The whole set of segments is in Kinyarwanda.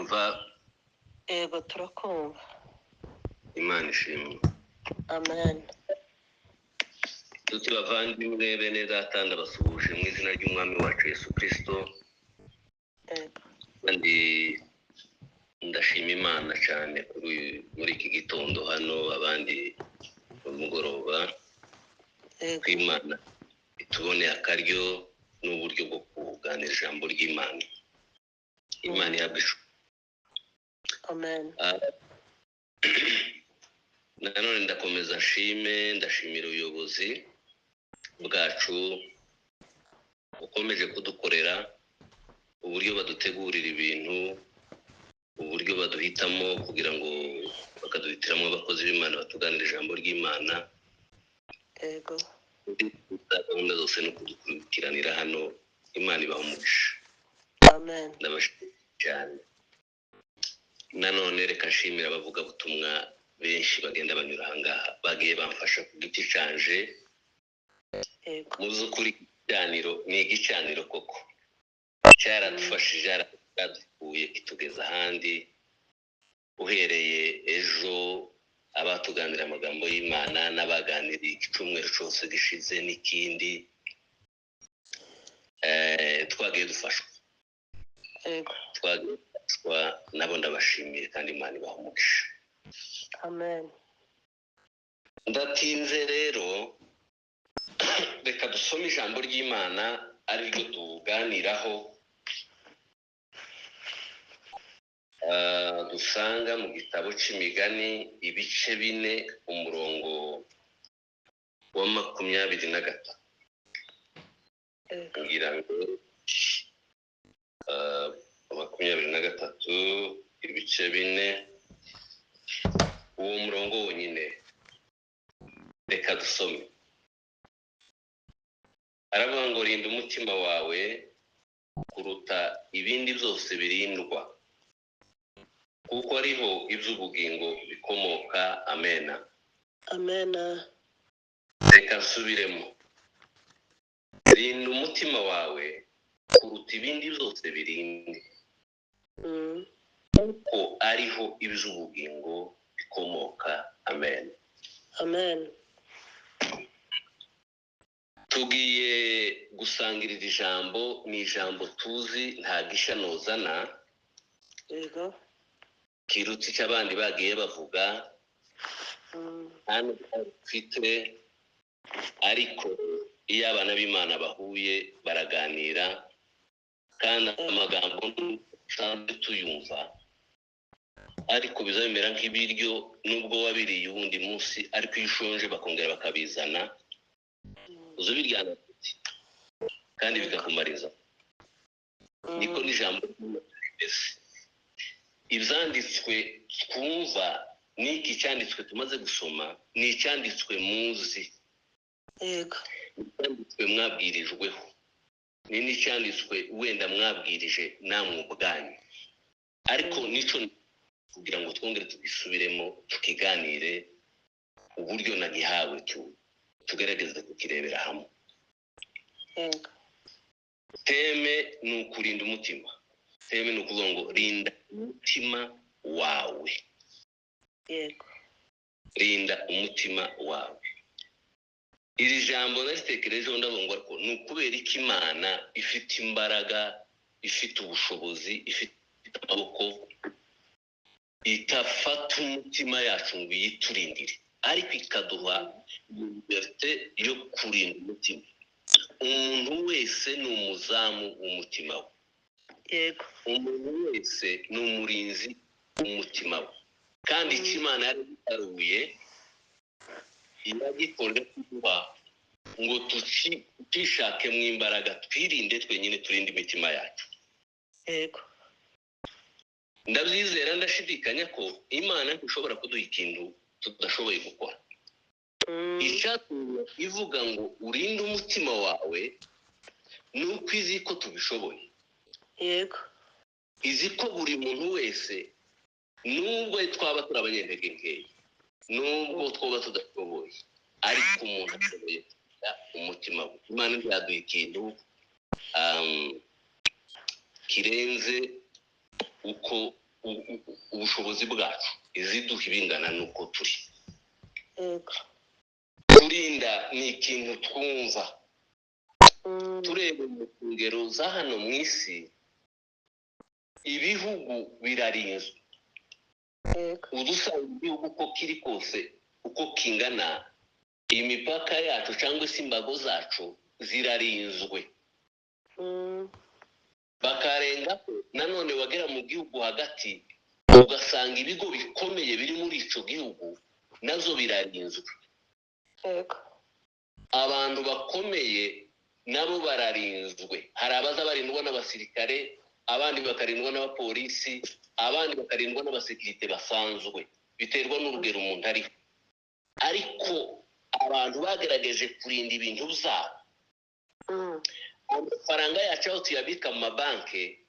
muranyumva? Yego turakumva. Imana ishimwe. Amen. Tuti bavandimwe bene data ndabasuhuje mu izina ry'umwami wacu Yesu Kristo. Yego. Kandi ndashima Imana cyane muri iki gitondo hano, abandi mugoroba. Yego. Imana itubone akaryo n'uburyo bwo kuganira ijambo ry'Imana. Imana yabishu. Amen. Nanone ndakomeza ndashimira ubuyobozi bwacu ukomeje kudukorera, uburyo badutegurira ibintu, uburyo baduhitamo kugira ngo bakaduhitiramo abakozi b'Imana batuganira ijambo ry'Imana. Yego. Gahunda zose no kudukurikiranira hano. Imana ibaha umugisha. Amen. Ndabashimira cyane. Nanone reka nshimira abavugabutumwa benshi bagenda banyura ahangaha, bagiye bamfasha ku giti canje. Yego. Muzukuri igicaniro ni igicaniro koko, cyaradufashije, cyaradukuye kitugeza ahandi. Uhereye ejo abatuganira amagambo y'Imana n'abaganiriye icyumweru cyose gishize n'ikindi, twagiye dufashwa. Yego. Twagiye dufashwa, nabo ndabashimiye kandi Imana ibaha umugisha. Amen. Ndatinze rero, reka dusome ijambo ry'Imana ari ryo tuganiraho. Dusanga mu gitabo cy'Imigani ibice 4 umurongo wa 23. Ngira ngo 23 ibice 4 uwo murongo wonyine. Reka dusome. Aravuga ngo rinda umutima wawe kuruta ibindi byose birindwa, kuko ariho iby'ubugingo bikomoka. Amena. Amen. Reka nsubiremo. Rinda umutima wawe kuruta ibindi byose birindwa, kuko ariho iby'ubugingo bikomoka. Amen. Amen. Tugiye gusangirira ijambo, ni ijambo tuzi nta gisha nozana. Yego. Kirutse icyo abandi bagiye bavuga. Hano mfite, ariko iyo abana b'Imana bahuye baraganira, kandi amagambo ntusanzwe tuyumva, ariko bizabimera nk'ibiryo nubwo wabiriye ubundi munsi, ariko iyo ushonje bakongera bakabizana uzubiryana kandi bikakumariza. Niko n'ijambo rimeze. Ibyanditswe twumva n'iki cyanditswe tumaze gusoma ni icyanditswe muzi. Yego. Icyanditswe mwabwirijweho, ni n'icyanditswe wenda mwabwirije namwe ubwanyu, ariko nico kugira ngo twongere tugisubiremo tukiganire uburyo nagihawe tugerageze kukirebera hamwe. Yego. Teme ni ukurinda umutima. Teme ni ukuvuga ngo rinda umutima wawe. Yego. Rinda umutima wawe. Iri jambo naritekerejeho ndabonga ko ni ukubera ko Imana ifite imbaraga, ifite ubushobozi, ifite amaboko, itafata umutima yacu ngo yiturindire, ariko ikaduha liberté yo kurinda umutima. Umuntu wese ni umuzamu w'umutima we. Yego. Umuntu wese ni umurinzi w'umutima we, kandi icyo Imana yari yitaruye iragikorera kuba ngo tucishakemo imbaraga, twirinde twenyine, turinde imitima yacu. Yego. Ndabyizera, ndashidikanya ko Imana ntishobora kuduha ikintu tudashoboye gukora. Icyatumye ivuga ngo urinde umutima wawe ni uko izi ko tubishoboye. Yego. Izi ko buri muntu wese, nubwo twaba turi abanyentege nkeya, nubwo twaba tudashoboye, ariko umuntu ashoboye umutima we. Imana ntiyaduha ikintu kirenze uko ubushobozi bwacu, iziduha ibingana n'uko turi. yego. Kurinda ni ikintu twumva turebe mu ngero za hano mu isi, ibihugu birarinzwe. Yego. Udusanga igihugu uko kiri kose, uko kingana, imipaka yacu cyangwa se imbago zacu zirarinzwe. Bakarenga nanone wagera mu gihugu hagati ugasanga ibigo bikomeye biri muri ico gihugu nazo birarinzwe. Yego. Abantu bakomeye nabo bararinzwe. Hari abaza barindwa n'abasirikare, abandi bakarindwa n'abapolisi, abandi bakarindwa n'abasekirite basanzwe, biterwa n'urugero umuntu ari. Ariko abantu bagerageje kurinda ibintu byabo. Amafaranga yacu aho tuyabika mu mabanki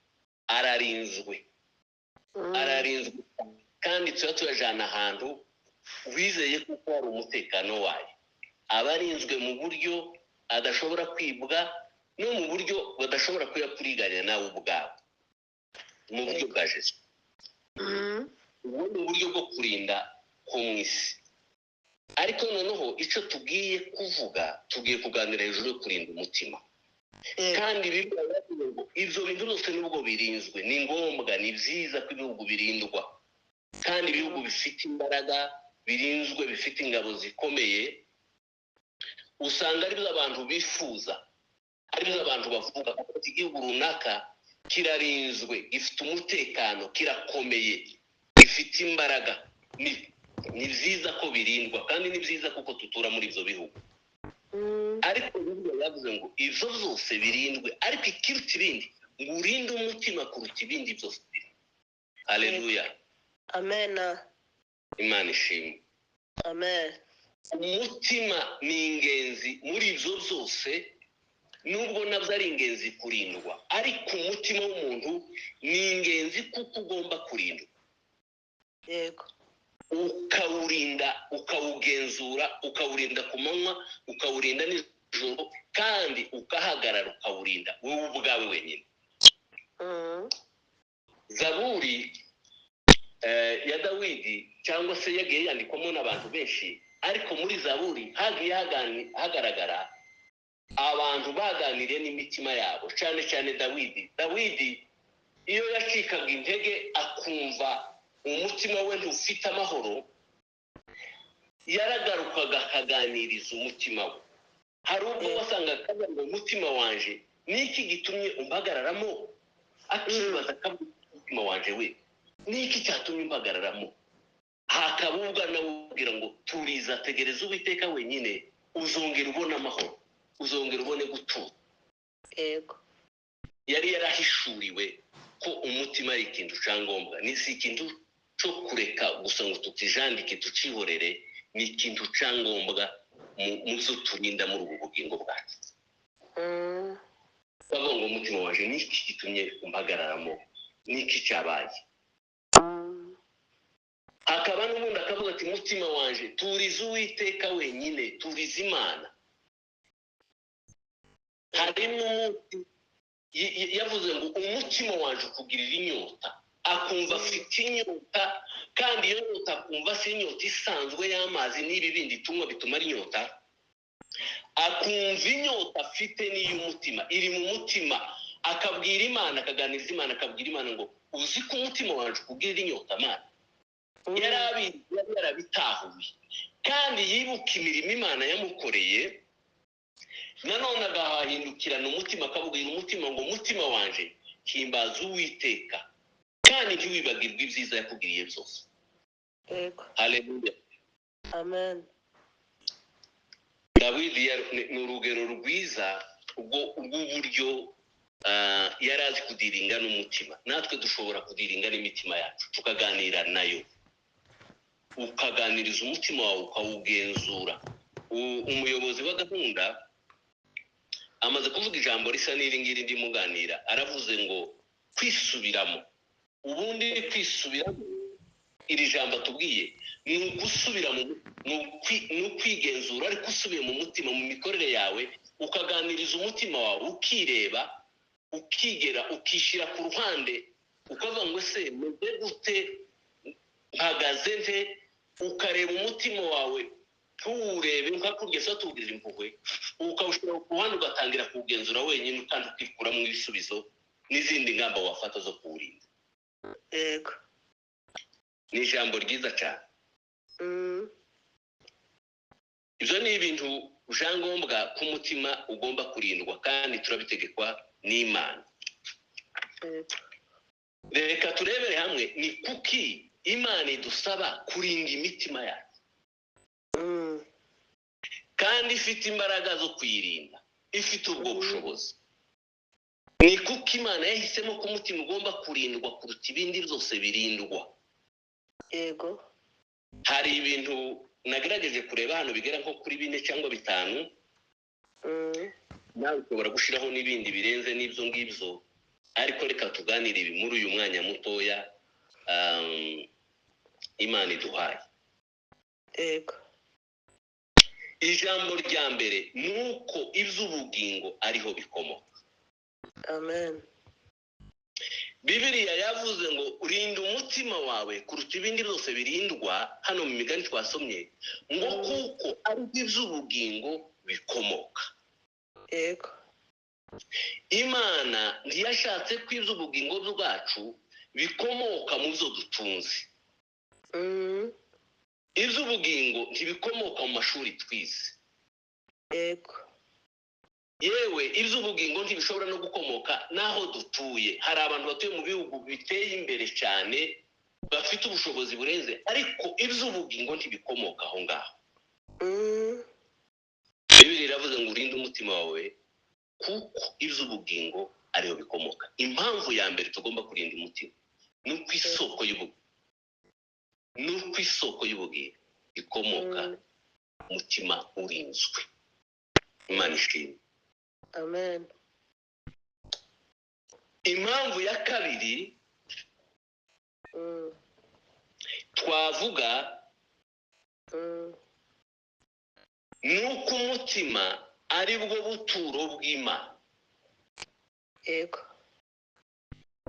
ararinzwe, ararinzwe kandi tuyajana ahantu wizeye kuko hari umutekano wayo. Abarinzwe mu buryo adashobora kwibwa no mu buryo badashobora kuyakuriganya nawe ubwabo, mu buryo bwa Yesu. Ubu ni uburyo bwo kurinda ku mwisi. Ariko noneho icyo tugiye kuvuga, tugiye kuganira hejuru yo kurinda umutima. Kandi ibyo bintu byose nubwo birinzwe, ni ngombwa, ni byiza ko ibihugu birindwa. Kandi ibihugu bifite imbaraga, birinzwe, bifite ingabo zikomeye, usanga ari byo abantu bifuza, ari byo abantu bavuga ko igihugu runaka kirarinzwe, gifite umutekano, kirakomeye, gifite imbaraga. Ni byiza ko birindwa, kandi ni byiza kuko tutura muri ibyo bihugu. Ariko Bibiliya yavuze ngo ibyo byose birindwe, ariko ikiruta ibindi ngo urinde umutima kuruta ibindi byose. Haleluya. Amen. Imana ishimwe. Amen. Umutima ni ingenzi muri ibyo byose, nubwo nabyo ari ingenzi kurindwa, ariko umutima w'umuntu ni ingenzi kuko ugomba kurindwa. Yego. Ukawurinda, ukawugenzura, ukawurinda ku manywa, ukawurinda nijoro, kandi ukahagarara ukawurinda wowe ubwawe wenyine. Zaburi ya Dawidi cyangwa se yagiye yandikwamo n'abantu benshi, ariko muri Zaburi hagiye hagaragara abantu baganiriye n'imitima yabo, cyane cyane Dawidi iyo yacikaga intege akumva umutima we ntufite amahoro, yaragarukaga akaganiriza umutima we. Hari ubwo wasangaga ngo umutima wanje niki gitumye umpagararamo, akibaza akavuga umutima wanje we niki cyatumye umpagararamo. Hakabubwa nawe ubwira ngo turiza, tegereza Uwiteka wenyine, uzongera ubona amahoro, uzongera ubone gutura. Yego. Yari yarahishuriwe ko umutima ari ikintu cyangombwa, ni si ikintu cyo kureka gusa ngo tutijandike tucihorere, ni ikintu cyangombwa mu byo turinda muri ubu bugingo bwacu. Bavuga ngo umutima waje niki gitumye umpagararamo, niki cyabaye. Hakaba n'ubundi akavuga ati umutima wanje turiza Uwiteka wenyine, turiza Imana. Hari n'umunsi yavuze ngo umutima wanje ukugirira inyota, akumva afite inyota, kandi iyo nyota akumva si inyota isanzwe y'amazi n'ibi bindi tumwa bitumara inyota, akumva inyota afite n'iy'umutima, iri mu mutima. Akabwira Imana, akaganiriza Imana, akabwira Imana ngo uzi ko umutima wanje ukugirira inyota Mana. Yari yarabitahuye, kandi yibuka imirimo Imana yamukoreye. Nanone agahindukirana umutima, akabwira umutima ngo umutima wanje himbaza Uwiteka, kandi ntiwibagirwe ibyiza yakugiriye byose. Yego. Haleluya. Amen. Dawidi ni urugero rwiza rw'uburyo yari azi kudiringa n'umutima. Natwe dushobora kudiringa n'imitima yacu, tukaganira nayo, ukaganiriza umutima wawe, ukawugenzura. Umuyobozi wa gahunda amaze kuvuga ijambo risa n'iri ngiri ndimuganira, aravuze ngo kwisubiramo. Ubundi kwisubiramo, iri jambo tubwiye ni ugusubira ni ukwigenzura, ariko usubiye mu mutima, mu mikorere yawe, ukaganiriza umutima wawe, ukireba, ukigera, ukishyira ku ruhande ukavuga ngo se meze gute, mpagaze nte, ukareba umutima wawe ntuwurebe nkakurya so tubwira impuhwe, ukawushira ku ruhande ugatangira kuwugenzura wenyine kandi ukikuramo ibisubizo n'izindi ngamba wafata zo kuwurinda. Yego. Ni ijambo ryiza cyane. Ibyo ni ibintu byangombwa ko umutima ugomba kurindwa kandi turabitegekwa n'Imana. Reka turebere hamwe ni kuki Imana idusaba kurinda imitima yacu kandi ifite imbaraga zo kuyirinda, ifite ubwo bushobozi. Ni kuki Imana yahisemo ko umutima ugomba kurindwa kuruta ibindi byose birindwa. Yego. Hari ibintu nagerageje kureba hano bigera nko kuri 4 cyangwa 5. Nawe ushobora gushiraho n'ibindi birenze n'ibyo ngibyo, ariko reka tuganire ibi muri uyu mwanya mutoya Imana iduhaye. Yego. Ijambo rya mbere nuko iby'ubugingo ariho bikomoka. Amen. Bibiliya yavuze ngo urinda umutima wawe kuruta ibindi byose birindwa, hano mu migani twasomye ngo kuko ari iby'ubugingo bikomoka. Yego. Imana ntiyashatse ko iby'ubugingo bwacu bikomoka mu byo dutunze. Iby'ubugingo ntibikomoka mu mashuri twize. Yego. Yewe iby'ubugingo ntibishobora no gukomoka naho dutuye. Hari abantu batuye mu bihugu biteye imbere cyane bafite ubushobozi burenze, ariko iby'ubugingo ntibikomoka aho ngaho. Bibiliya iravuze ngo urinde umutima wawe kuko iby'ubugingo ariho bikomoka. Impamvu ya mbere tugomba kurinda umutima nuko isoko y'ubugingo ikomoka umutima urinzwe. Imana ishimwe. Amen. Impamvu ya kabiri twavuga nuko umutima ari bwo buturo bw'Imana. Yego.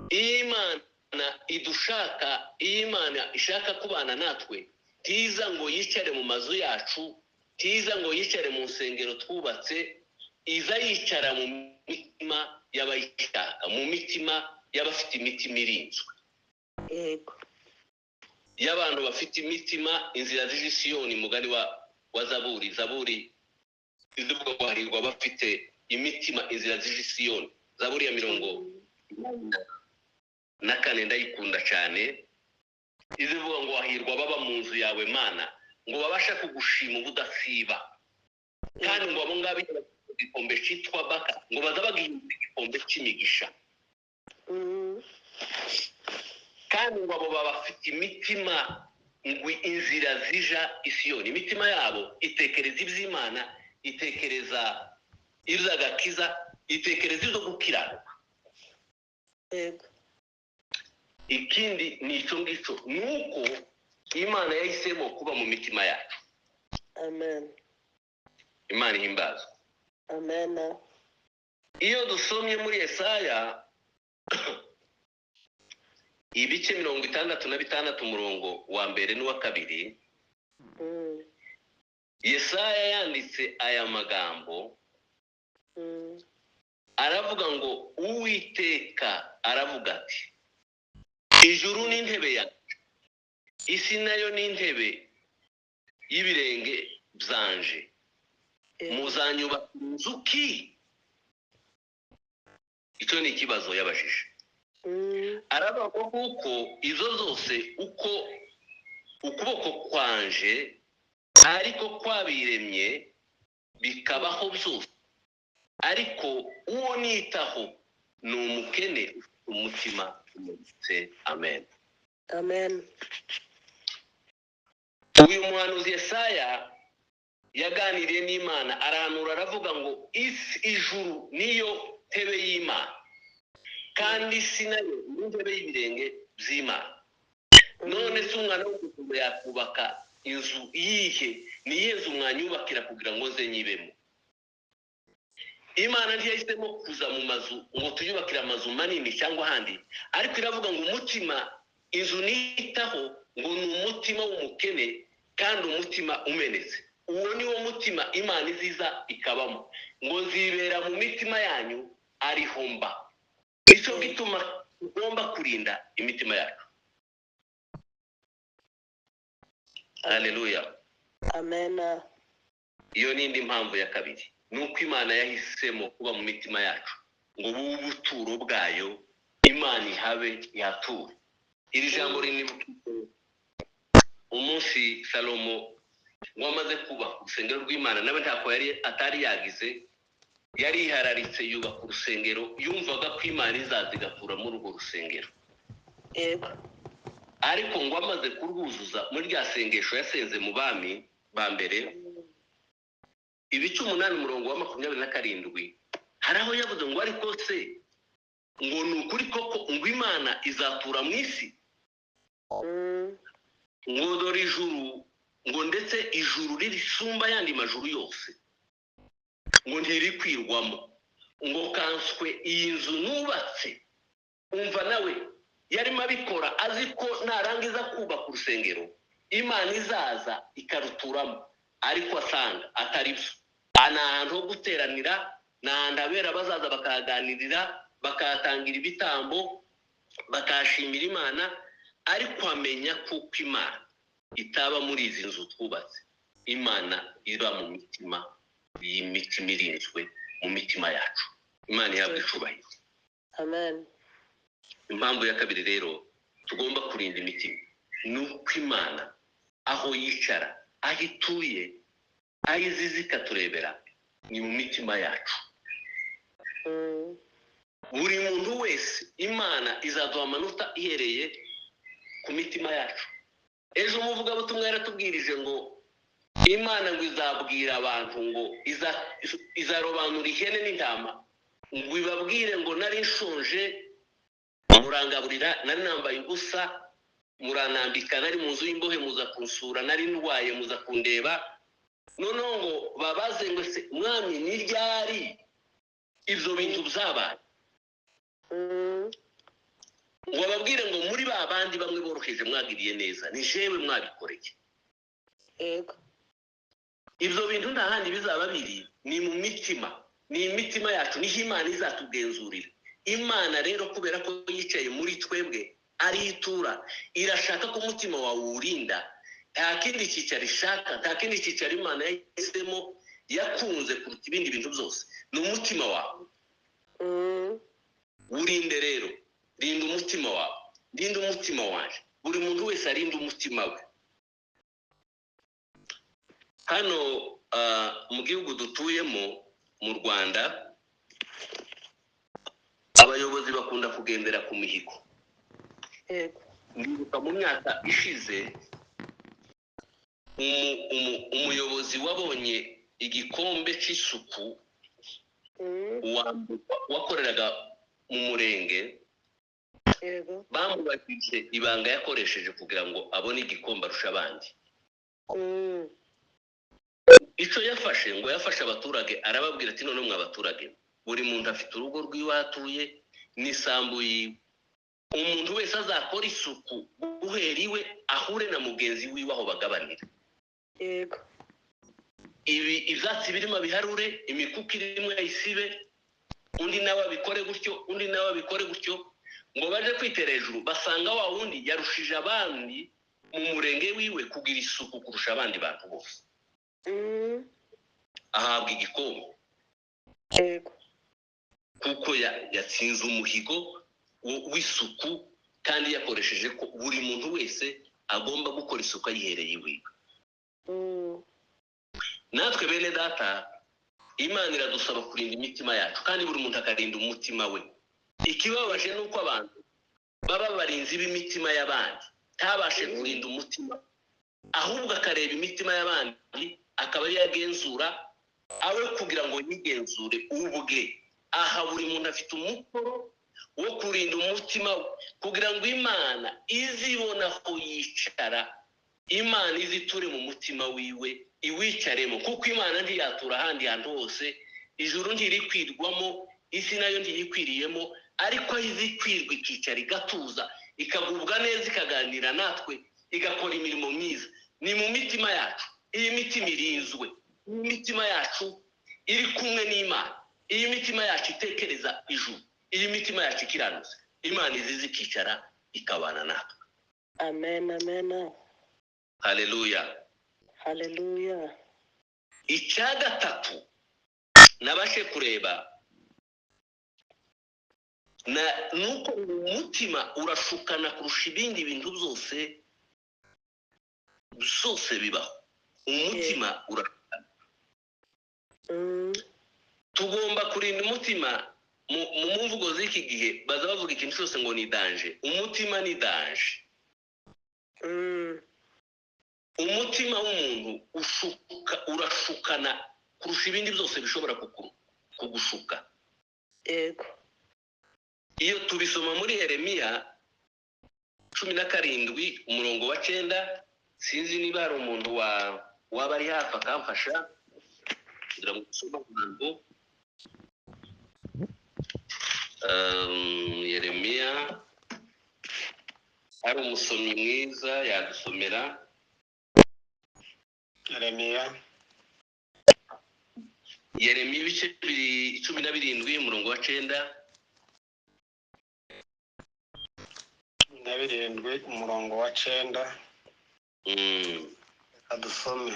Imana idushaka, Imana ishaka kubana natwe, tiza ngo yicare mu mazu yacu, tiza ngo yicare mu nsengero twubatse, iza yicara mu mitima y'abayishaka, mu mitima y'abafite imitima irinzwe. Yego. Y'abantu bafite imitima, inzira z'i Siyoni, mugari wa Zaburi ivuga ko harirwa bafite imitima, inzira z'i Siyoni. Zaburi ya 40 ndayikunda cyane. Ivuga ngo hahirwa baba mu nzu yawe Mana, ngo babasha kugushima ubudasiba, kandi ngo abo ngabo igikombe cyitwa baka ngo bazabagihinda igikombe cy'imigisha. Kandi ngo abo bafite imitima ngo inzira zija i Siyoni. Imitima yabo itekereza iby'Imana, itekereza iby'agakiza, itekereza ibyo gukiranuka. Yego. Ikindi ni icyo ngicyo, nuko Imana yahisemo kuba mu mitima yacu. Amen. Imana ihimbazwe. Amen. Iyo dusomye muri Yesaya ibice 66 umurongo wa 1 n'uwa 2, Yesaya yanditse aya magambo, aravuga ngo Uwiteka aravuga ati, ijuru ni intebe yanjye, isi nayo ni intebe y'ibirenge byanje, muzanyubaka inzu ki? Icyo ni ikibazo yabajije. Aravuga kuko izo zose uko ukuboko kwanje ariko kwabiremye bikabaho byose, ariko uwo nitaho ni umukene umutima umutse. Amen. Amen. Uyu muhanuzi Yesaya yaganiriye n'Imana, arahanura aravuga ngo ijuru niyo ntebe y'Imana, kandi isi nayo ni intebe y'ibirenge by'Imana. None se umwana w'umuntu yakubaka inzu yihe? Niye nzu mwanyubakira kugira ngo nze nyibemo? imana ntiyahisemo kuza mu mazu ngo tuyubakire amazu manini cyangwa ahandi, ariko iravuga ngo umutima, inzu nitaho ngo ni umutima w'umukene kandi umutima umenetse. Uwo ni wo mutima imana iziza ikabamo, ngo zibera mu mitima yanyu ariho mba. Nicyo gituma tugomba kurinda imitima yacu. Haleluya. Amen. Iyo ni indi mpamvu ya kabiri, nuko imana yahisemo kuba mu mitima yacu ngo bube ubuturo bwayo, imana ihabe yature. Iri jambo rinibuka umunsi Salomo ngo amaze kubaka urusengero rw'Imana, nawe ntako atari yagize, yari ihararitse yubaka urusengero, yumvaga ko imana izaza igatura muri urwo rusengero. Yego. Ariko ngo amaze kurwuzuza muri rya sengesho yasenze mu bami ba mbere, ibice 8:27, hari aho yavuze ngo ariko se ngo ni ukuri koko ngo imana izatura mu isi, ngo dore ijuru, ngo ndetse ijuru ririsumba yandi majuru yose, ngo ntirikwirwamo, ngo kanswe iyi nzu nubatse. Umva nawe yarimo abikora azi ko narangiza kubaka urusengero imana izaza ikaruturamo, ariko asanga atari byo. Ana ahantu ho guteranira, n'ahantu abera bazaza bakaganirira, bakatangira ibitambo, bakashimira imana, ariko amenya kuko imana itaba muri izi nzu twubatse. Imana iba mu mitima, y'imitima irinzwe mu mitima yacu. Imana ihabwa icubahiro. Amen. Impamvu ya kabiri rero tugomba kurinda imitima, nuko imana aho yicara, aho ituye, aho izizi ikaturebera, ni mu mitima yacu. Buri muntu wese imana izaduha amanota ihereye ku mitima yacu. Ejo umuvugabutumwa yaratubwirije ngo imana ngo izabwira abantu ngo izarobanura ihene n'intama, ngo ibabwire ngo nari nshonje murangaburira, nari nambaye ubusa muranambika, nari mu nzu y'imbohe muza kunsura, nari ndwaye muza kundeba. Noneho ngo babaze ngo se mwami ni ryari ibyo bintu byabaye? Ngo babwire ngo muri ba bandi bamwe boroheje mwagiriye neza, ni jewe mwabikoreye. Yego. Ibyo bintu nta handi bizaba biri, ni mu mitima, ni imitima yacu, niho imana izatugenzurira. Imana rero kubera ko yicaye muri twebwe ari itura, irashaka ko umutima wawe uwurinda. Nta kindi cyicaro ishaka, nta kindi cyicaro imana yahisemo yakunze kuruta ibindi bintu byose, ni umutima wawe. Urinde rero, rinda umutima wawe, rinda umutima waje. Buri muntu wese arinda umutima we. Hano mu gihugu dutuyemo mu Rwanda, abayobozi bakunda kugendera ku mihigo. Yego. Ndibuka mu myaka ishize umuyobozi wabonye igikombe cy'isuku wakoreraga mu murenge, Yego. bamubajije ibanga yakoresheje kugira ngo abone igikombe arusha abandi. Icyo yafashe ngo yafashe abaturage, arababwira ati none mwa abaturage, buri muntu afite urugo rw'iwatuye n'isambu yiwe. Umuntu wese azakora isuku guhera iwe ahure na mugenzi wiwe aho bagabanira. Yego. Ibyatsi birimo biharure, imikuku irimo isibe, undi nawe abikore gutyo, undi nawe abikore gutyo, ngo baje kwitera hejuru basanga wa wundi yarushije abandi mu murenge wiwe kugira isuku kurusha abandi bantu bose. Ahabwa igikombe. Yego. Kuko yatsinze umuhigo w'isuku, kandi yakoresheje ko buri muntu wese agomba gukora isuku ayihereye iwe. Natwe bene data, imana iradusaba kurinda imitima yacu, kandi buri muntu akarinda umutima we. Ikibabaje nuko abantu baba barinzi b'imitima y'abandi, ntabashe kurinda umutima, ahubwo akareba imitima y'abandi akaba yagenzura awe kugira ngo yigenzure ubwe. Aha buri muntu afite umukoro wo kurinda umutima we, kugira ngo imana izibona ko yicara, imana iziture mu mutima wiwe iwicaremo, kuko imana ntiyatura ahandi hantu hose ijuru ntirikwirwamo, isi nayo ntirikwiriyemo, ariko aho izikwirwa ikicara igatuza, ikagubwa neza, ikaganira natwe, igakora imirimo myiza, ni mu mitima yacu. Iyi mitima irinzwe, imitima yacu iri kumwe n'Imana, iyi mitima yacu itekereza ijuru, iyi mitima yacu ikiranutse, Imana izizi ikicara ikabana natwe. Amen, amen. Haleluya. Hallelujah. Icya gatatu nabashe kureba nuko umutima urashukana kurusha ibindi bintu byose bibaho. Umutima urashukana. Tugomba kurinda umutima. Mu mvugo z'iki gihe baza bavuga ikintu cyose ngo ni danje. Umutima ni danje. Umutima w'umuntu urashukana kurusha ibindi byose bishobora kugushuka. Yego. Iyo tubisoma muri Yeremiya 17:9, sinzi niba hari umuntu waba ari hafi akamfasha kugira ngo dusome ahantu. Yeremiya, hari umusomyi mwiza yadusomera Yeremiya ibice 17:9. 17:9. Adusome.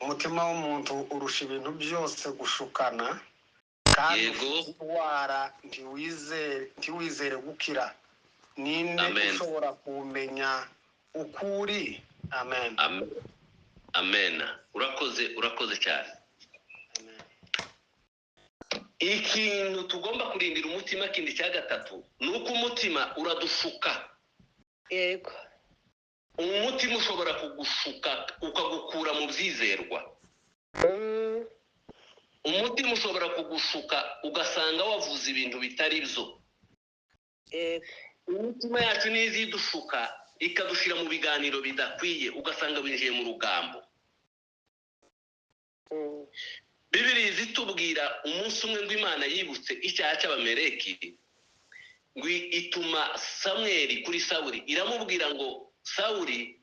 Umutima w'umuntu urusha ibintu byose gushukana, kandi indwara ntiwizere gukira. Ninde ushobora kumenya ukuri? Amen. Amen. Urakoze cyane. Ikintu tugomba kurindira umutima kindi cya gatatu nuko umutima uradushuka. Yego. Umutima ushobora kugushuka ukagukura mu byizerwa. Umutima ushobora kugushuka ugasanga wavuze ibintu bitari byo. Yego. Umutima yacu nizidushuka ikadushira mu biganiro bidakwiye, ugasanga winjiye mu rugambo. Bibiliya zitubwira umunsi umwe ngo Imana yibutse icyaha cy'Abameleki, ngo ituma Samweli kuri Sawuli, iramubwira ngo Sawuli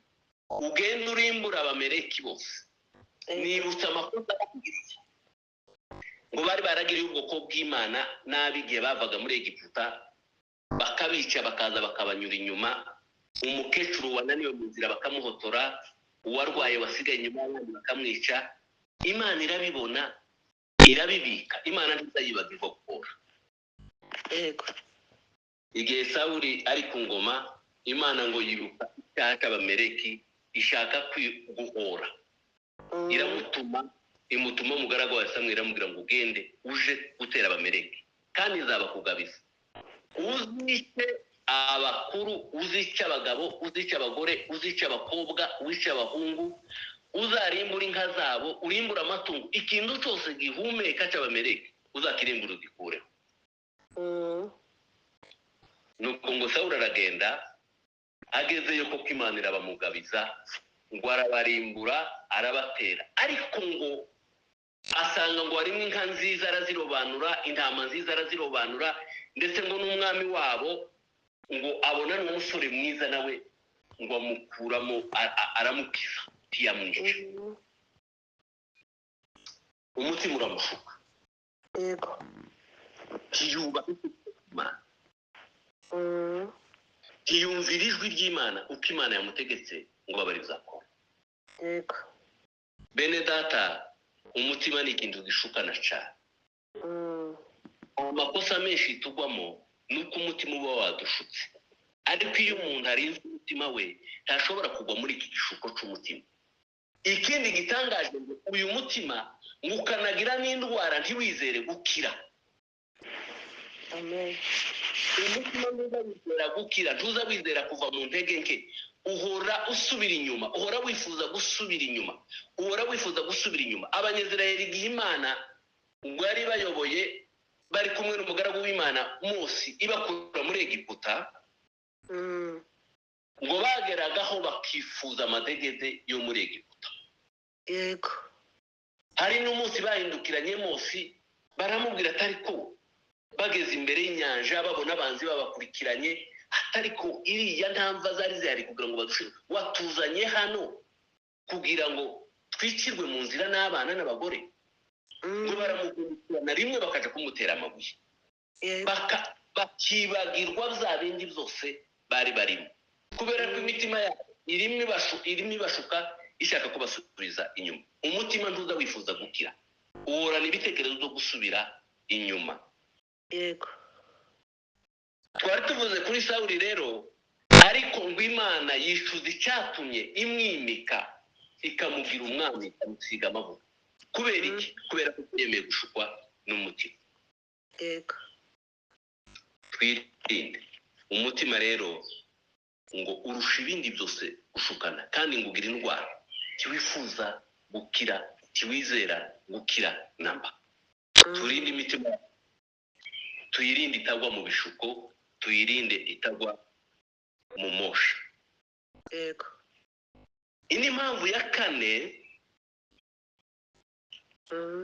ugende urimbura Abameleki bose. Nibutsa amakosa bakugiriye, ngo bari baragiriye ubwoko bw'Imana nabi igihe bavaga muri Egiputa, bakabica bakaza bakabanyura inyuma. Umukecuru wananiwe mu nzira bakamuhotora, uwarwaye wasigaye inyuma y'abandi bakamwica. Imana irabibona, irabibika. Imana ntizayibagirwa gukora. Yego. Igihe Sawuli ari ku ngoma, Imana ngo yibuka icyaha cy'Abameleki, ishaka guhora. Imutuma umugaragu wa Samweli, iramubwira ngo ugende uje gutera Abameleki, kandi izabakugabiza. Uzice abakuru, uzice abagabo, uzice abagore, uzice abakobwa, uzice abahungu, uzarimbura inka zabo, urimbura amatungo, ikintu cyose gihumeka cy'Abameleki uzakirimbura ugikureho. Nuko ngo Sawuli aragenda, agezeyo koko Imana irabamugabiza, ngo arabarimbura, arabatera. Ariko ngo asanga ngo harimo inka nziza arazirobanura, intama nziza arazirobanura, ndetse ngo n'umwami wabo ngo abona n'umusore mwiza nawe ngo amukuramo, aramukiza, ntiyamwica. Umutima uramushuka. Yego. Ntiyubaha Imana, ntiyumvira ijwi ry'Imana uko Imana yamutegetse ngo abe ari bizakora. Yego. Bene data, umutima ni ikintu gishukana cyane. Amakosa menshi tugwamo nuko umutima uba wadushutse, ariko iyo umuntu arinze umutima we ntashobora kugwa muri iki gishuko cy'umutima. Ikindi gitangaje ngo uyu mutima ngo ukanagira n'indwara ntiwizere gukira. Amen. Umutima ntuzawizera gukira, ntuzawizera kuva mu ntege nke, uhora usubira inyuma, uhora wifuza gusubira inyuma, uhora wifuza gusubira inyuma. Abanyezirayeli igihe Imana ubwo yari bayoboye bari kumwe n'umugaragu w'Imana Mose ibakura muri Egiputa, ngo bageragaho bakifuza amadegede yo muri Egiputa. Yego. hari n'umunsi bahindukiranye Mose baramubwira atari ko bageze imbere y'inyanja babona abanzi babakurikiranye atari ko iriya ntamva zari zihari kugira ngo badushe watuzanye hano kugira ngo twikirwe mu nzira n'abana n'abagore ngo baramukurikirana rimwe bakaja kumutera amabuye bakibagirwa bya bindi byose bari barimo kubera ko imitima yabo irimo ibashuka ishaka kubasubiza inyuma umutima ntuza wifuza gukira uhorana ibitekerezo byo gusubira inyuma yego twari tuvuze kuri Sawuli rero ariko ngo Imana yishuza icyatumye imwimika ikamugira umwami ikamusiga amavuta kubera iki kubera ko yemeye gushukwa n'umutima yego twirinde umutima rero ngo urusha ibindi byose gushukana kandi ngo ugira indwara tiwifuza gukira tiwizera gukira namba turinde imitima tuyirinde itagwa mu bishuko tuyirinde itagwa mu mosha yego indi mpamvu ya kane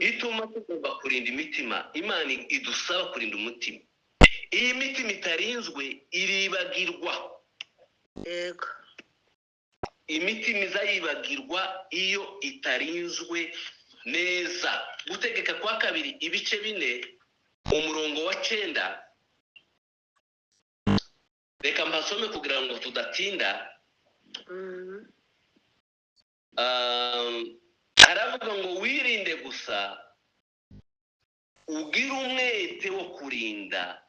ituma tugomba kurinda imitima Imana idusaba kurinda umutima iyi mitima itarinzwe iribagirwa yego imitima izayibagirwa iyo itarinzwe neza gutegeka kwa kabiri ibice 4 umurongo wa 9 reka mbasome kugira ngo tudatinda haravuga ngo wirinde gusa ugira umwete wo kurinda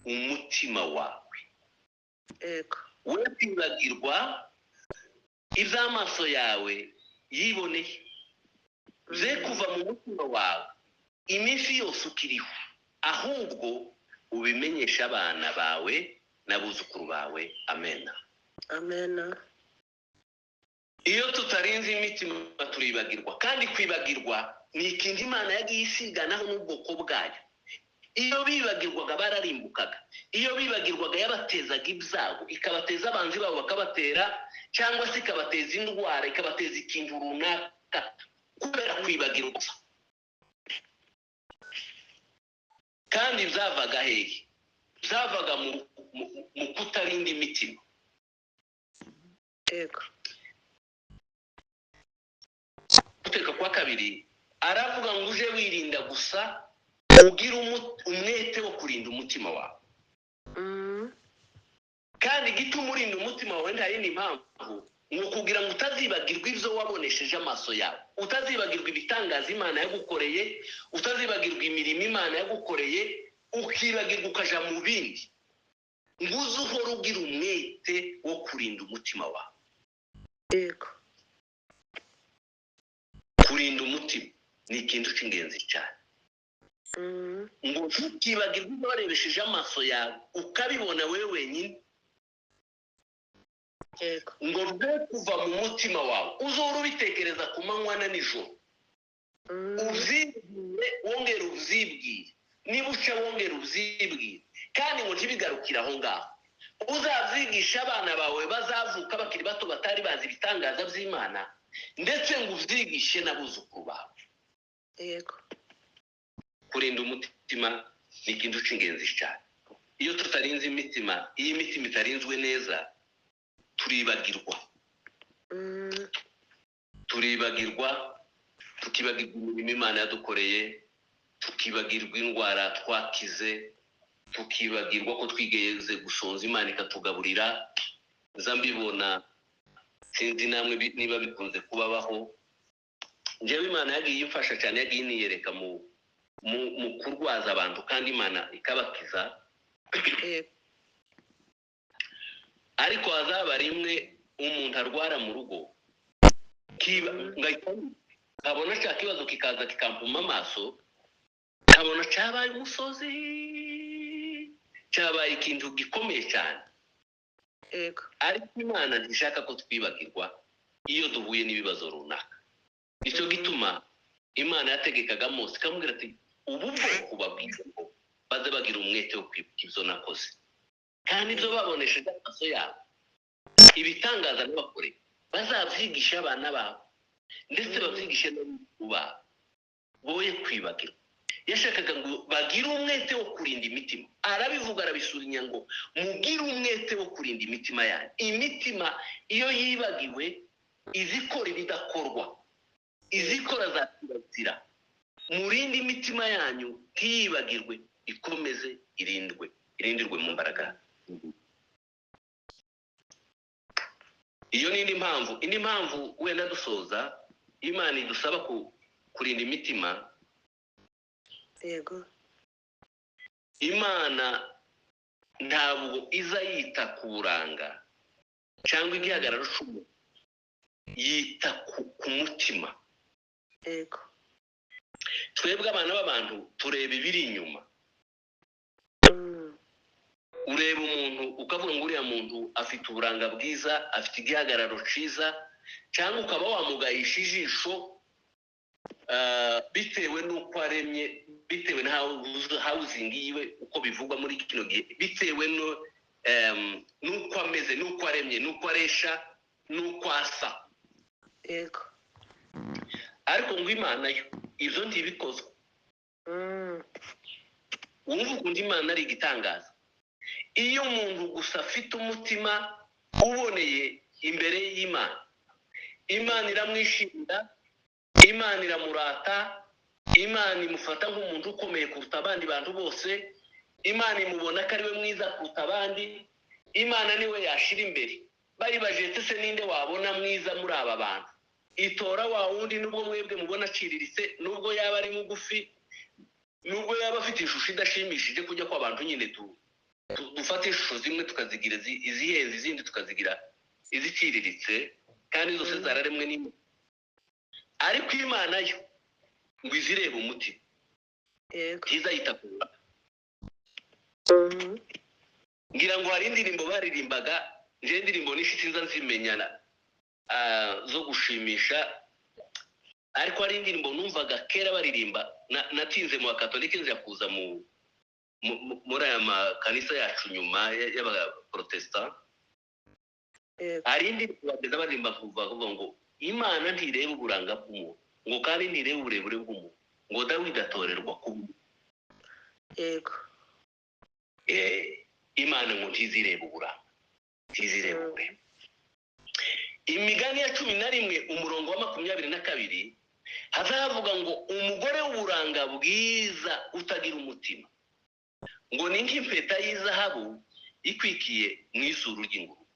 umutima wawe yego we kwibagirwa iby'amaso yawe yiboneye ze kuva mu mutima wawe iminsi yose ukiriho ahubwo ubimenyesha abana bawe n'abuzukuru bawe amena amena iyo tutarinze imitima turibagirwa kandi kwibagirwa ni ikintu Imana yagiye isiganaho n'ubwoko bwayo iyo bibagirwaga bararimbukaga iyo bibagirwaga yabatezaga ibyago ikabateza abanzi babo bakabatera cyangwa se ikabateza indwara ikabateza ikintu runaka kubera kwibagirwa kandi byavaga hehe byavaga mu kutarinda imitima yego guteka kwa kabiri aravuga ngo uje wirinda gusa ugira umwete wo kurinda umutima wawe kandi igituma urinda umutima wawe nta yindi mpamvu ngo kugira ngo utazibagirwa ibyo wabonesheje amaso yawe utazibagirwa ibitangaza Imana yagukoreye utazibagirwa imirimo Imana yagukoreye ukibagirwa ukaja mu bindi ngo uze uhora ugira umwete wo kurinda umutima wawe yego kurinda umutima ni ikintu cy'ingenzi cyane ngo ntukibagirwe ibyo warebesheje amaso yawe ukabibona wewe wenyine yego ngo rwe kuva mu mutima wawe uzora ubitekereza ku manywa na nijoro ubyibwire wongera ubyibwire niba uca wongera ubyibwire kandi ngo ntibigarukire aho ngaho uzabyigisha abana bawe bazavuka bakiri bato batari bazi ibitangaza by'Imana ndetse ngo ubyigishe n'abuzukuru bawe yego kurinda umutima ni ikintu cy'ingenzi cyane iyo tutarinze imitima iyo imitima itarinzwe neza turibagirwa tukibagirwa imirimo Imana yadukoreye tukibagirwa indwara twakize tukibagirwa ko twigeze gusonza Imana ikatugaburira mbibona sinzi namwe niba bikunze kubabaho njyewe Imana yagiye imfasha cyane yagiye iniyereka mu kurwaza abantu kandi Imana ikabakiza ariko hazaba rimwe umuntu arwara mu rugo nkabona cya kibazo kikaza kikampuma amaso nkabona cyabaye umusozi cyabaye ikintu gikomeye cyane ariko Imana ntishaka ko twibagirwa iyo duhuye n'ibibazo runaka nicyo gituma Imana yategekaga Mose ikamubwira ati ubu bwoko babwira ngo baze bagira umwete wo kwibuka ibyo nakoze kandi ibyo babonesheje amaso yabo ibitangaza n'abakore bazabyigisha abana babo ndetse babyigishe n'abuzukuru babo boye kwibagirwa. Yashakaga ngo bagire umwete wo kurinda imitima. Arabivuga arabisulinya ngo mugire umwete wo kurinda imitima yanyu. Imitima iyo yibagiwe izikora ibidakorwa, izikora za kirazira. Murinde imitima yanyu ntiyibagirwe, ikomeze irindirwe mu mbaraga. Iyo ni indi mpamvu wenda dusoza, Imana idusaba kurinda imitima. Yego. Imana ntabwo iza yita ku buranga cyangwa igihagararo cy'umuntu, yita ku mutima. Yego. Twebwe abana b'abantu tureba ibiri inyuma. Ureba umuntu ukavuga ngo uriya muntu afite uburanga bwiza, afite igihagararo cyiza, cyangwa ukaba wamugayisha ijisho bitewe n'uko aremye, bitewe na housing yiwe uko bivugwa muri kino gihe, bitewe n'uko ameze, n'uko aremye, n'uko aresha, n'uko asa. Yego. Ariko ngo Imana yo ibyo ntibikozwe. Wumva ukuntu Imana ari igitangaza. Iyo umuntu gusa afite umutima uboneye imbere y'Imana, Imana iramwishimira, Imana iramurata, Imana imufata nk'umuntu ukomeye kuruta abandi bantu bose, Imana imubona ko ari we mwiza kuruta abandi, Imana niwe yashira imbere. Bayibaje se ninde wabona mwiza muri aba bantu? Itora wa wundi, nubwo mwebwe mubona aciriritse, nubwo yaba ari mugufi, nubwo yaba afite ishusho idashimishije, kujya kwa abantu nyine dufate ishusho zimwe tukazigira izihenze, izindi tukazigira iziciriritse, kandi zose zararemwe n'Imana. Ariko Imana yo ngo izireba umutima. Yego. Izayita ku buranga. Ngira ngo hari indirimbo baririmbaga, nje indirimbo nishitsi nza nzimenyana zo gushimisha, ariko hari indirimbo numvaga kera baririmba, natinze mu Bakatolika nza kuza muri aya makanisa yacu nyuma y'Abaprotestant. Hari indirimbo bageza baririmba kuvuga ngo Imana ntireba uburanga bw'umuntu, ngo kandi ntireba uburebure bw'umuntu, ngo Dawidi atorerwa kuba. Yego. Imana ngo ntizireba uburanga, ntizireba uburebure. Imigani ya 11 umurongo wa 22 hazavuga ngo umugore w'uburanga bwiza utagira umutima ngo ni nk'impeta y'izahabu ikwikiye mu izuru ry'ingurube.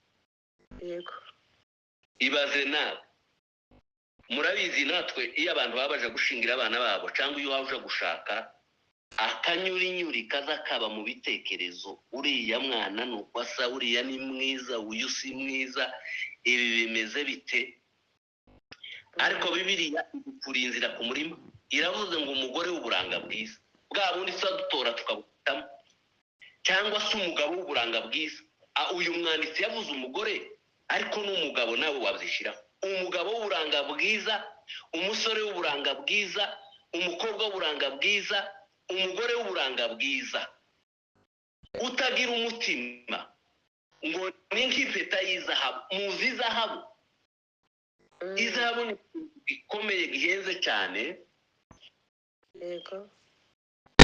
Yego. Ibaze nawe, murabizi natwe iyo abantu babaje gushingira abana babo, cyangwa iyo waje gushaka, akanyurinyuri kaza kaba mu bitekerezo, uriya mwana nuko asa, uriya ni mwiza, uyu si mwiza, ibi bimeze bite? Ariko Bibiliya ikuri inzira ku murima, iravuze ngo umugore w'uburanga bwiza, bwa bundi dutora tukabutamo, cyangwa se umugabo w'uburanga bwiza. Uyu mwanditsi yavuze umugore, ariko n'umugabo nawe wabyishiraho. Umugabo w'uburanga bwiza, umusore w'uburanga bwiza, umukobwa w'uburanga bwiza, umugore w'uburanga bwiza utagira umutima, ngo ni nk'impeta y'izahabu. Muzi izahabu? Izahabu ni gikomeye, gihenze cyane. Yego.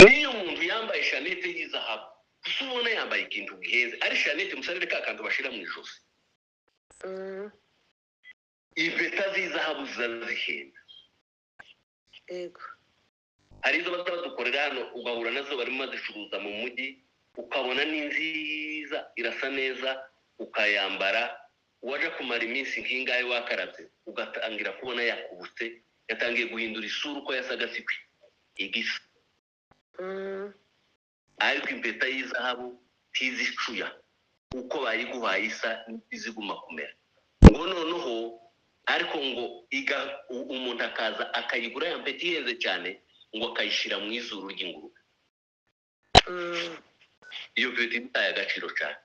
Niyo umuntu yambaye shanete y'izahabu, gusa ubona yambaye ikintu gihenze, ari shanete musarire ka kantu bashira mu ijosi. Impeta z'izahabu zihenze. Yego. Hari izo badukorera hano ugahura nazo barimo bazicuruza mu mujyi, ukabona ni nziza, irasa neza, ukayambara, waje kumara iminsi nk'ingahe wakarabye ugatangira kubona yakubutse, yatangiye guhindura isura uko yasaga sikwi igisa. Ariko impeta y'izahabu tizicuya uko bayiguhaye isa n'iziguma kumera. Ngo noneho ariko ngo umuntu akaza akayigura ya mpeta ihenze cyane, ngo akayishira mu izuru ry'ingurube. Iyo mpeta itaye agaciro cyane.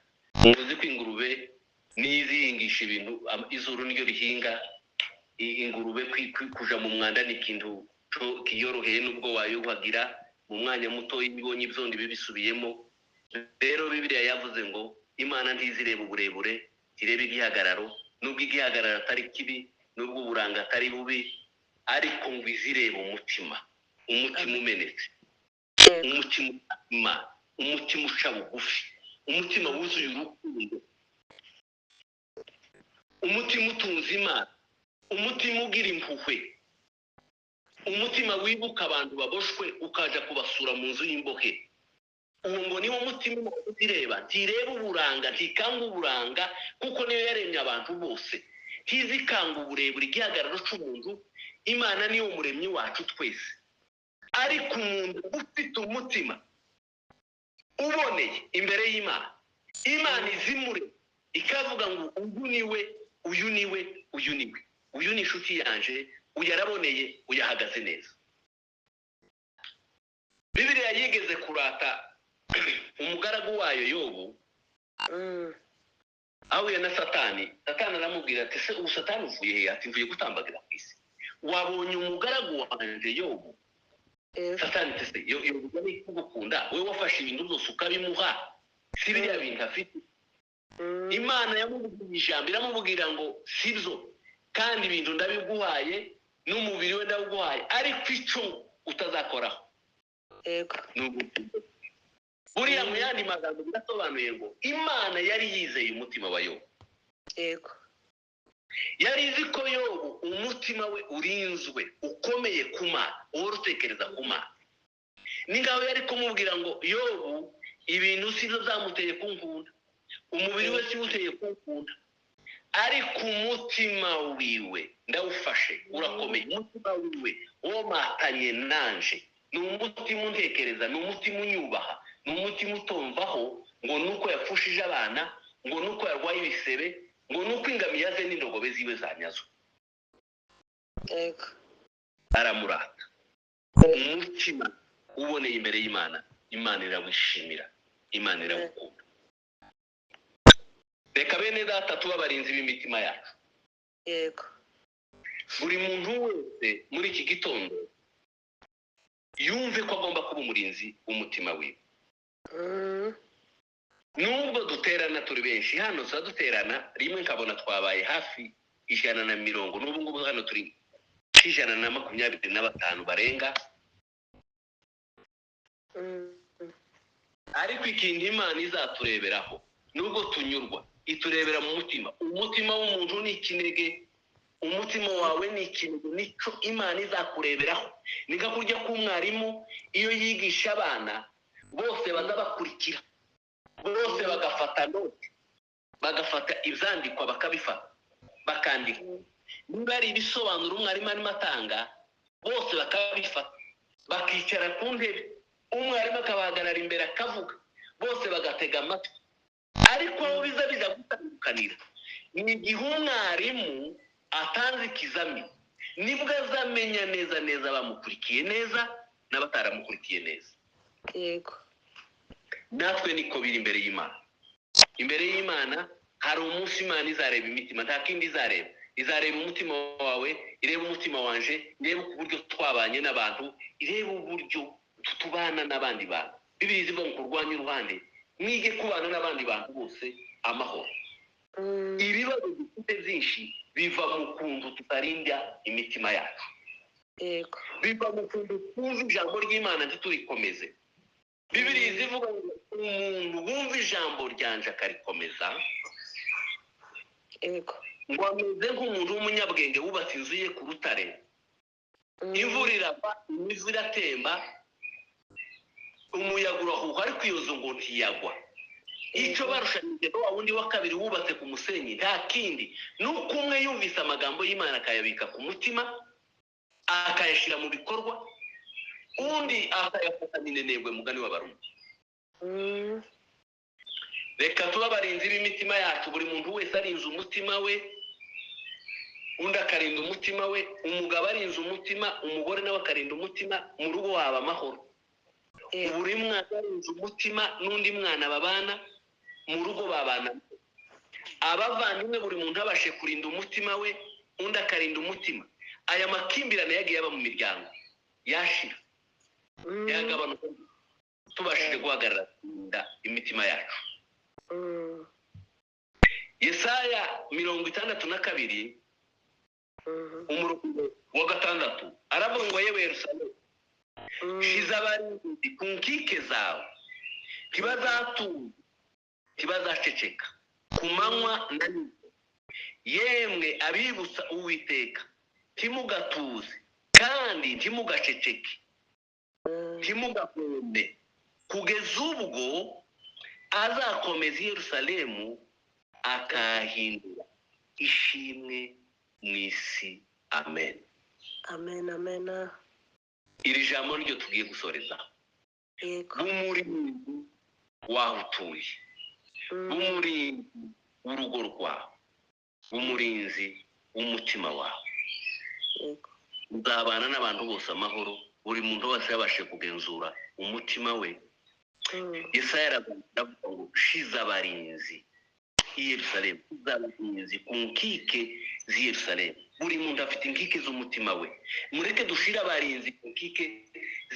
Muzi ko ingurube nizihingisha ibintu, izuru niryo rihinga. Ingurube kuja mu mwanda ni ikintu kiyoroheye, nubwo wayuhagira mu mwanya muto y'ibonye ibyondi bibisubiyemo. Rero Bibiliya yavuze ngo Imana ntizireba uburebure, ireba igihagararo, nubwo igihagararo atari kibi, nubwo uburanga atari bubi, ariko ngo izireba umutima. umutima umenetse, umutima Imana, umutima uca bugufi, umutima wuzuye urukundo, umutima utunze Imana, umutima ugira impuhwe, umutima wibuka abantu baboshwe ukaja kubasura mu nzu y'imbohe. Uwo ngo niwo mutima uzireba, ntireba uburanga, ntikanga uburanga, kuko niyo yaremye abantu bose. Ntizikanga uburebure, igihagararo c'umuntu. Imana niyo muremyi wacu twese. Ariko umuntu ufite umutima uboneye imbere y'Imana, Imana izimure ikavuga ngo uyu niwe, uyu niwe, uyu niwe, uyu ni inshuti yanje, uyu araboneye, uyahagaze neza. Bibiliya yigeze kurata umugaragu wayo Yobu, ahuye na Satani. Satani aramubwira ati se ubu Satani uvuye he? Ati mvuye gutambagira ku isi. Wabonye umugaragu wanje Yobu? Satani ati se Yobu ni kugukunda, wewe wafashe ibintu byose ukabimuha, si biriya bintu afite. Imana yamubwiye ijambo, iramubwira ngo sibyo, kandi ibintu ndabiguhaye, n'umubiri we ndawuguhaye, ariko icyo utazakoraho buriya mu yandi magambo birasobanuye ngo Imana yari yizeye umutima wa Yobu. Yari izi ko Yobu umutima we urinzwe, ukomeye ku Mana, uhora utekereza ku Mana. Ni ngaho yari kumubwira ngo Yobu ibintu sibyo zamuteye kunkunda, umubiri we siwuteye kunkunda, ariko umutima wiwe ndawufashe urakomeye. Umutima wiwe womatanye nanje, ni umutima untekereza, ni umutima unyubaha, ni umutima utomvaho ngo nuko yapfushije abana, ngo nuko yarwaye ibisebe, ngo nuko ingamiya ze n'indogobe ziwe zanyazwe. Aramurata. Umutima uboneye imbere y'Imana, Imana irawishimira, Imana irawukunda. Reka bene data tuba abarinzi b'imitima yacu. Buri muntu wese muri iki gitondo yumve ko agomba kuba umurinzi w'umutima wiwe. Nubwo duterana turi benshi, hano duterana rimwe nkabona twabaye hafi 120, n'ubu ngubu hano turi 125 barenga. Ariko ikintu Imana izatureberaho, nubwo tunyurwa, iturebera mu mutima. Umutima w'umuntu ni ikinege, umutima wawe ni ikintu, nico Imana izakureberaho. Nika kurya k'umwarimu iyo yigisha abana bose bazabakurikira, bose bagafata note, bagafata ibyandikwa bakabifata bakandika. Niba ari ibisobanuro umwarimu arimo atanga, bose bakabifata bakicara ku ntebe, umwarimu akabahagarara imbere akavuga, bose bagatega amatwi. Ariko aho biza gutandukanira ni igihe umwarimu atanze ikizamini, nibwo azamenya neza neza bamukurikiye neza n'abataramukurikiye neza. Natwe niko biri imbere y'Imana. Imbere y'Imana hari umunsi Imana izareba imitima, nta kindi izareba. Izareba umutima wawe, ireba umutima wanje, ireba uburyo twabanye n'abantu, ireba uburyo tutubana n'abandi bantu. Bibiliya ivuga ngo kurwanya uruhande, mwige kubana n'abandi bantu bose amahoro. Ibibazo dufite byinshi biva mu kuntu tutarinda imitima yacu, biva mu kuntu twumva ijambo ry'Imana ntiturikomeze. Bibiliya ivuga ngo umuntu wumva ijambo ryanje akarikomeza ngo ameze nk'umuntu w'umunyabwenge wubatse inzu ye ku rutare. Imvura irava, imivu iratemba, umuyaga urahuha, ariko iyo nzu ngo ntiyagwa. Icyo barushanije wa wundi wa kabiri wubatse ku musenyi nta kindi, nuko umwe yumvise amagambo y'Imana akayabika ku mutima, akayashyira mu bikorwa, undi akayafata minenegwe, mugani w'Abarundi. Reka tuba abarinzi b'imitima yacu. Buri muntu wese arinze umutima we, undi akarinda umutima we. Umugabo arinze umutima, umugore nawe akarinda umutima, mu rugo haba amahoro. Buri mwana arinze umutima, n'undi mwana babana mu rugo babana. Abavandimwe buri muntu abashe kurinda umutima we, undi akarinda umutima. Aya makimbirane yagiye aba mu miryango yashira, yagabanuka, tubashije guhagarara imitima yacu. Yesaya 62 umurongo wa 6 aravuga ngo yewe Yerusalemu shiza abarinzi ku nkike zawe, ntibazatuza ntibazaceceka ku manywa na nijoro. Yemwe abibutsa Uwiteka, ntimugatuze kandi ntimugaceceke, ntimugahunde, kugeza ubwo azakomeza i Yerusalemu akahindura ishimwe mu isi. Amen. Amen. Amen. Iri jambo ryo tugiye gusoreza. Yego. Umurinzi waho utuye, umurinzi w'urugo rwawe, umurinzi w'umutima wawe. Yego. Uzabana n'abantu bose amahoro, buri muntu wese yabashe kugenzura umutima we. Yesaya aravuga ngo shiza abarinzi i Yerusalemu, shiza abarinzi ku nkike z'i Yerusalemu. Buri muntu afite inkike z'umutima we. Mureke dushire abarinzi ku nkike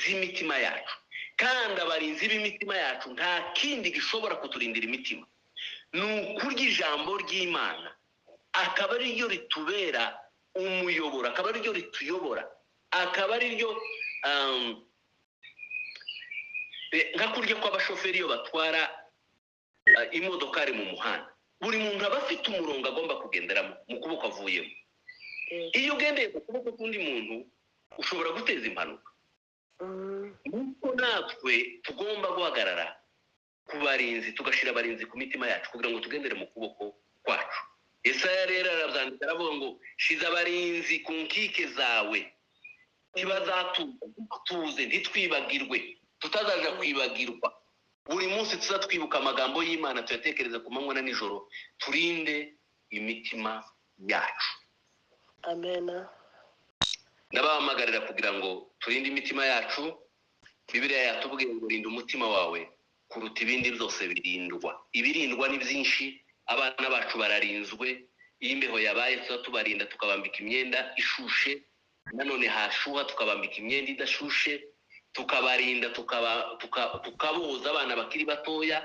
z'imitima yacu, kandi abarinzi b'imitima yacu nta kindi gishobora kuturindira imitima, ni ukurya ijambo ry'Imana, akaba ari ryo ritubera umuyoboro, akaba ari ryo rituyobora, akaba ari ryo nka kurya kw'abashoferi iyo batwara imodokari mu muhanda. Buri muntu aba afite umurongo agomba kugenderamo mu kuboko avuyemo. Iyo ugendeye ku kuboko k'undi muntu ushobora guteza impanuka. Nuko natwe tugomba guhagarara ku barinzi, tugashyira abarinzi ku mitima yacu kugira ngo tugendere mu kuboko kwacu. Yesaya rero arabyandika aravuga ngo shiza abarinzi ku nkike zawe, ntibazatuze ntitwibagirwe, tutazaja kwibagirwa. Buri munsi tuzatwibuka amagambo y'Imana, tuyatekereza ku manywa na nijoro, turinde imitima yacu. Amen. Ndabahamagarira kugira ngo turinde imitima yacu. Bibiliya yatubwiye ngo rinda umutima wawe kuruta ibindi byose birindwa. Ibirindwa ni byinshi. Abana bacu bararinzwe. Iyo imbeho yabaye tubarinda, tukabambika imyenda ishushe, nanone hashuha tukabambika imyenda idashushe, tukabarinda tukaboza abana bakiri batoya,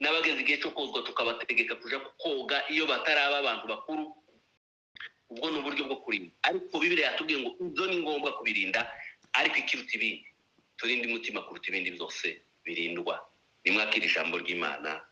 n'abageze igihe cyo kozwa tukabategeka kuja koga iyo bataraba abantu bakuru. Ubwo ni uburyo bwo kurinda. Ariko Bibiliya yatubwiye ngo ibyo ni ngombwa kubirinda, ariko ikiruta ibindi turinde umutima kuruta ibindi byose birindwa. Nimwakira ijambo ry'Imana.